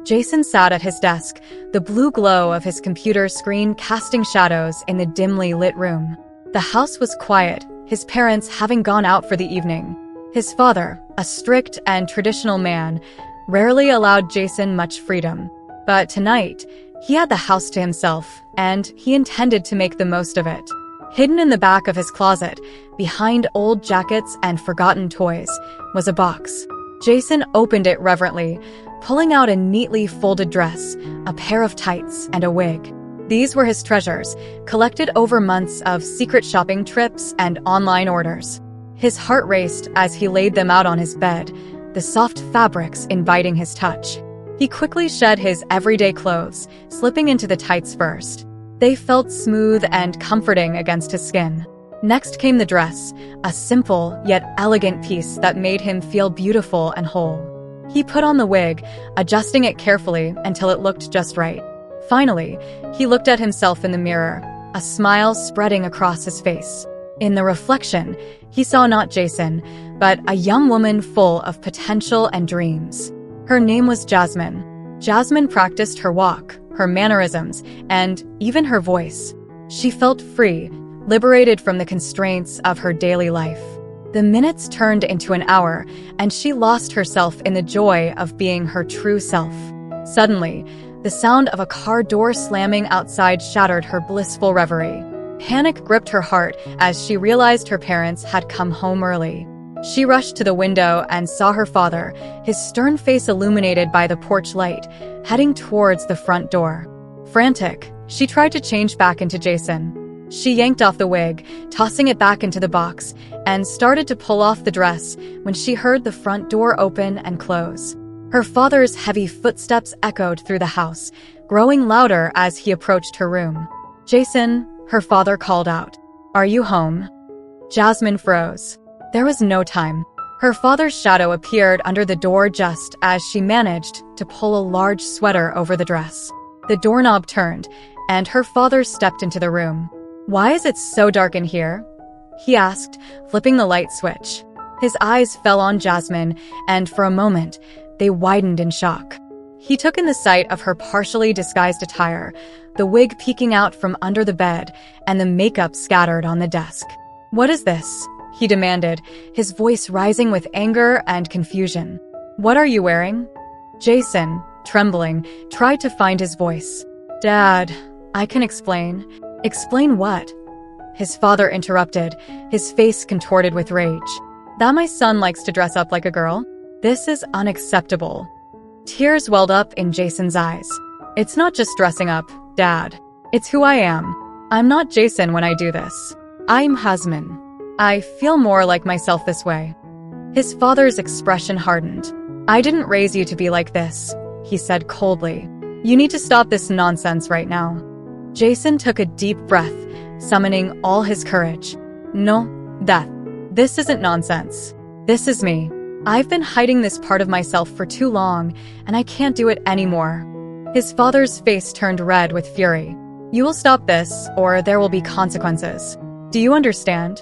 Jason sat at his desk, the blue glow of his computer screen casting shadows in the dimly lit room. The house was quiet, his parents having gone out for the evening. His father, a strict and traditional man, rarely allowed Jason much freedom. But tonight, he had the house to himself, and he intended to make the most of it. Hidden in the back of his closet, behind old jackets and forgotten toys, was a box. Jason opened it reverently, pulling out a neatly folded dress, a pair of tights, and a wig. These were his treasures, collected over months of secret shopping trips and online orders. His heart raced as he laid them out on his bed, the soft fabrics inviting his touch. He quickly shed his everyday clothes, slipping into the tights first. They felt smooth and comforting against his skin. Next came the dress, a simple yet elegant piece that made him feel beautiful and whole. He put on the wig, adjusting it carefully until it looked just right. Finally, he looked at himself in the mirror, a smile spreading across his face. In the reflection, he saw not Jason, but a young woman full of potential and dreams. Her name was Jasmine. Jasmine practiced her walk, her mannerisms, and even her voice. She felt free, liberated from the constraints of her daily life. The minutes turned into an hour, and she lost herself in the joy of being her true self. Suddenly, the sound of a car door slamming outside shattered her blissful reverie. Panic gripped her heart as she realized her parents had come home early. She rushed to the window and saw her father, his stern face illuminated by the porch light, heading towards the front door. Frantic, she tried to change back into Jason. She yanked off the wig, tossing it back into the box, and started to pull off the dress when she heard the front door open and close. Her father's heavy footsteps echoed through the house, growing louder as he approached her room. "Jason," her father called out. "Are you home?" Jasmine froze. There was no time. Her father's shadow appeared under the door just as she managed to pull a large sweater over the dress. The doorknob turned, and her father stepped into the room. "Why is it so dark in here?" he asked, flipping the light switch. His eyes fell on Jasmine, and for a moment, they widened in shock. He took in the sight of her partially disguised attire, the wig peeking out from under the bed, and the makeup scattered on the desk. "What is this?" he demanded, his voice rising with anger and confusion. "What are you wearing?" Jason, trembling, tried to find his voice. "Dad, I can explain." "Explain what?" His father interrupted, his face contorted with rage. "That my son likes to dress up like a girl? This is unacceptable." Tears welled up in Jason's eyes. "It's not just dressing up, Dad. It's who I am. I'm not Jason when I do this. I'm Jasmine. I feel more like myself this way." His father's expression hardened. "I didn't raise you to be like this," he said coldly. "You need to stop this nonsense right now." Jason took a deep breath, summoning all his courage. "No, Dad. This isn't nonsense. This is me. I've been hiding this part of myself for too long, and I can't do it anymore." His father's face turned red with fury. "You will stop this, or there will be consequences. Do you understand?"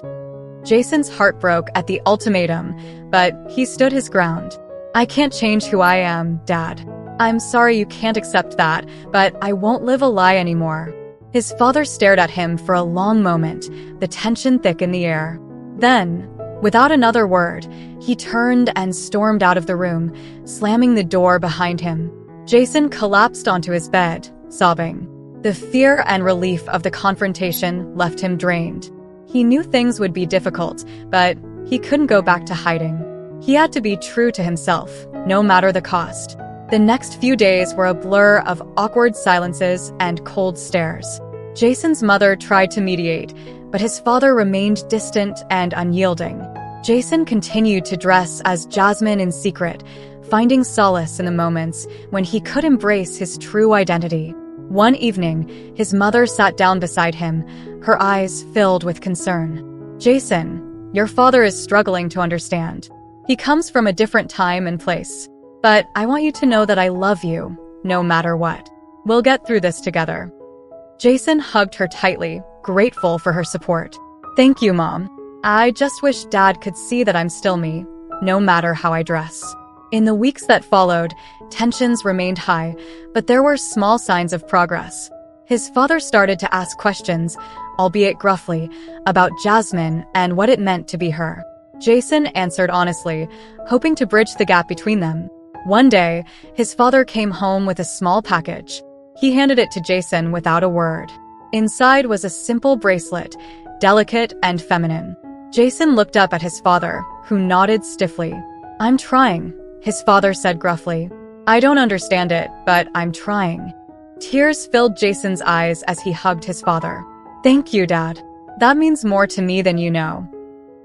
Jason's heart broke at the ultimatum, but he stood his ground. "I can't change who I am, Dad. I'm sorry you can't accept that, but I won't live a lie anymore." His father stared at him for a long moment, the tension thick in the air. Then, without another word, he turned and stormed out of the room, slamming the door behind him. Jason collapsed onto his bed, sobbing. The fear and relief of the confrontation left him drained. He knew things would be difficult, but he couldn't go back to hiding. He had to be true to himself, no matter the cost. The next few days were a blur of awkward silences and cold stares. Jason's mother tried to mediate, but his father remained distant and unyielding. Jason continued to dress as Jasmine in secret, finding solace in the moments when he could embrace his true identity. One evening, his mother sat down beside him, her eyes filled with concern. "Jason, your father is struggling to understand. He comes from a different time and place. But I want you to know that I love you, no matter what. We'll get through this together." Jason hugged her tightly, grateful for her support. "Thank you, Mom. I just wish Dad could see that I'm still me, no matter how I dress." In the weeks that followed, tensions remained high, but there were small signs of progress. His father started to ask questions, albeit gruffly, about Jasmine and what it meant to be her. Jason answered honestly, hoping to bridge the gap between them. One day, his father came home with a small package. He handed it to Jason without a word. Inside was a simple bracelet, delicate and feminine. Jason looked up at his father, who nodded stiffly. "I'm trying," his father said gruffly. "I don't understand it, but I'm trying." Tears filled Jason's eyes as he hugged his father. "Thank you, Dad. That means more to me than you know."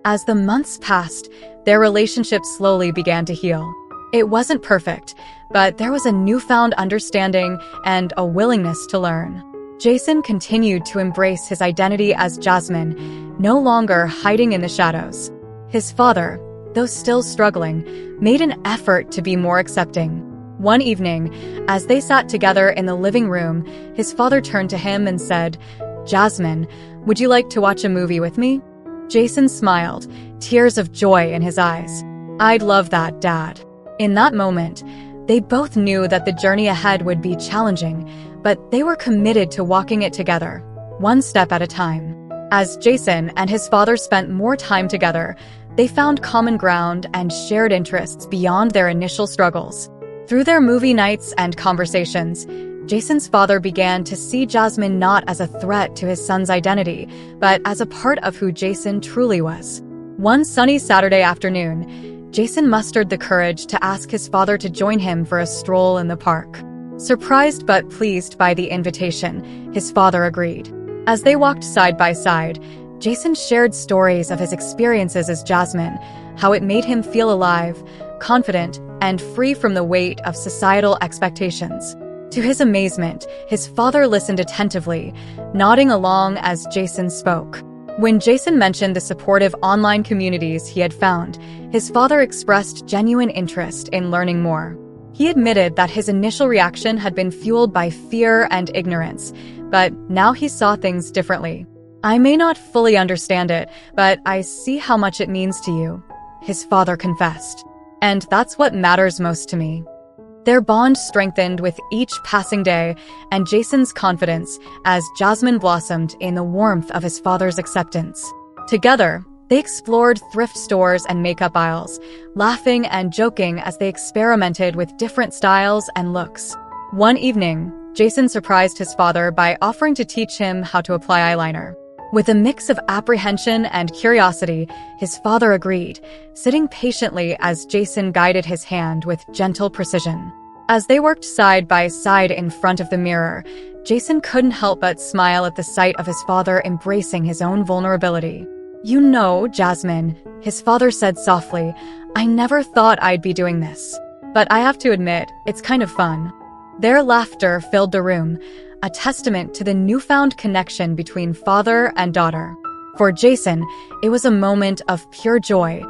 As the months passed, their relationship slowly began to heal. It wasn't perfect, but there was a newfound understanding and a willingness to learn. Jason continued to embrace his identity as Jasmine, no longer hiding in the shadows. His father, though still struggling, made an effort to be more accepting. One evening, as they sat together in the living room, his father turned to him and said, "Jasmine, would you like to watch a movie with me?" Jason smiled, tears of joy in his eyes. "I'd love that, Dad." In that moment, they both knew that the journey ahead would be challenging, but they were committed to walking it together, one step at a time. As Jason and his father spent more time together, they found common ground and shared interests beyond their initial struggles. Through their movie nights and conversations, Jason's father began to see Jasmine not as a threat to his son's identity, but as a part of who Jason truly was. One sunny Saturday afternoon, Jason mustered the courage to ask his father to join him for a stroll in the park. Surprised but pleased by the invitation, his father agreed. As they walked side by side, Jason shared stories of his experiences as Jasmine, how it made him feel alive, confident, and free from the weight of societal expectations. To his amazement, his father listened attentively, nodding along as Jason spoke. When Jason mentioned the supportive online communities he had found, his father expressed genuine interest in learning more. He admitted that his initial reaction had been fueled by fear and ignorance, but now he saw things differently. "I may not fully understand it, but I see how much it means to you," his father confessed. "And that's what matters most to me." Their bond strengthened with each passing day, and Jason's confidence as Jasmine blossomed in the warmth of his father's acceptance. Together, they explored thrift stores and makeup aisles, laughing and joking as they experimented with different styles and looks. One evening, Jason surprised his father by offering to teach him how to apply eyeliner. With a mix of apprehension and curiosity, his father agreed, sitting patiently as Jason guided his hand with gentle precision. As they worked side by side in front of the mirror, Jason couldn't help but smile at the sight of his father embracing his own vulnerability. "You know, Jasmine," his father said softly, "I never thought I'd be doing this. But I have to admit, it's kind of fun." Their laughter filled the room, a testament to the newfound connection between father and daughter. For Jason, it was a moment of pure joy,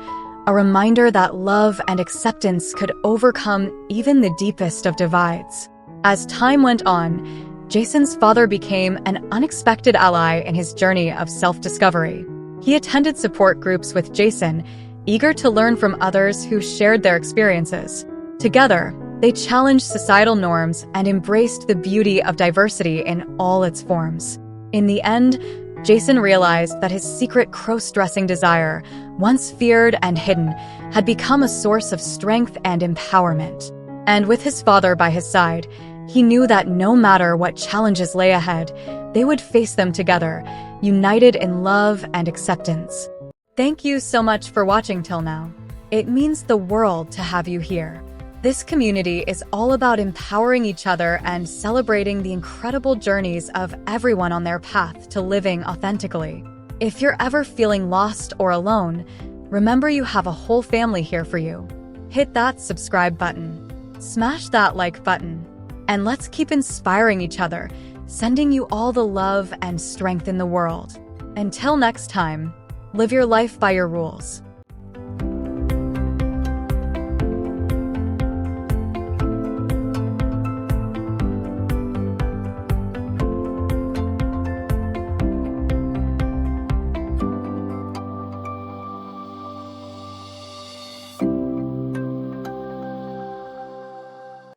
a reminder that love and acceptance could overcome even the deepest of divides. As time went on, Jason's father became an unexpected ally in his journey of self-discovery. He attended support groups with Jason, eager to learn from others who shared their experiences. Together, they challenged societal norms and embraced the beauty of diversity in all its forms. In the end, Jason realized that his secret cross-dressing desire, once feared and hidden, had become a source of strength and empowerment. And with his father by his side, he knew that no matter what challenges lay ahead, they would face them together, united in love and acceptance. Thank you so much for watching till now. It means the world to have you here. This community is all about empowering each other and celebrating the incredible journeys of everyone on their path to living authentically. If you're ever feeling lost or alone, remember you have a whole family here for you. Hit that subscribe button, smash that like button, and let's keep inspiring each other, sending you all the love and strength in the world. Until next time, live your life by your rules.